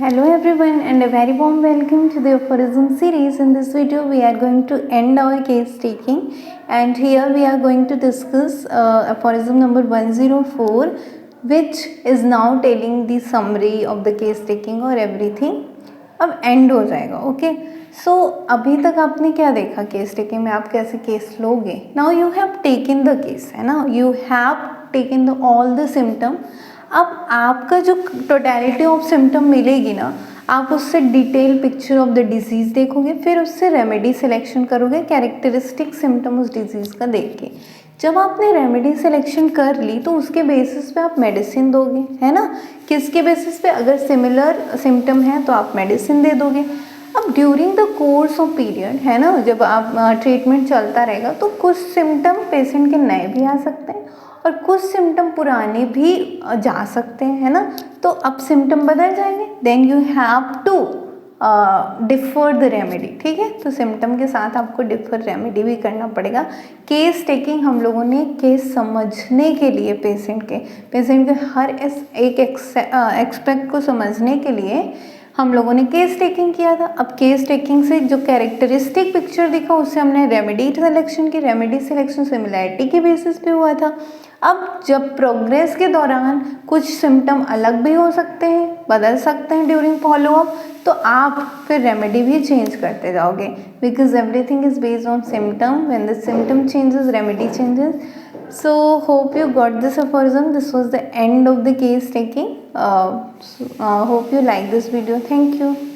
Hello everyone and a very warm welcome to the aphorism series. In this video we are going to end our case taking and here we are going to discuss aphorism number 104 which is now telling the summary of the case taking or everything. अब and हो जाएगा. Okay so अभी तक आपने क्या देखा case taking में, आप कैसे केस लोगे. Now you have taken the case, है ना, you have taken the all the symptom. अब आपका जो टोटलिटी ऑफ सिम्टम मिलेगी ना, आप उससे detail picture of the disease देखोगे, फिर उससे रेमेडी सिलेक्शन करोगे कैरेक्टरिस्टिक सिम्टम उस डिजीज़ का देख के. जब आपने रेमेडी सिलेक्शन कर ली तो उसके बेसिस पे आप मेडिसिन दोगे, है ना. किसके बेसिस पे, अगर सिमिलर सिम्टम है तो आप मेडिसिन दे दोगे. अब during the course of period, है ना, जब आप ट्रीटमेंट चलता रहेगा तो कुछ सिम्टम पेशेंट के नए भी आ सकते हैं और कुछ सिम्टम पुराने भी जा सकते हैं, है ना. तो अब सिम्टम बदल जाएंगे, then you have to differ the remedy. ठीक है, तो सिम्टम के साथ आपको डिफर रेमेडी भी करना पड़ेगा. केस टेकिंग हम लोगों ने केस समझने के लिए पेशेंट के हर एक एक्सपेक्ट को समझने के लिए हम लोगों ने केस टेकिंग किया था. अब केस टेकिंग से जो कैरेक्टरिस्टिक पिक्चर दिखा उससे हमने रेमेडी सिलेक्शन की. रेमेडी सिलेक्शन सिमिलैरिटी के बेसिस पे हुआ था. अब जब प्रोग्रेस के दौरान कुछ सिम्टम अलग भी हो सकते हैं, बदल सकते हैं ड्यूरिंग फॉलोअप, तो आप फिर रेमेडी भी चेंज करते जाओगे because everything is based on symptom. When the symptom changes remedy changes. So hope you got this aphorism. This was the end of the case taking. Hope you like this video. Thank you.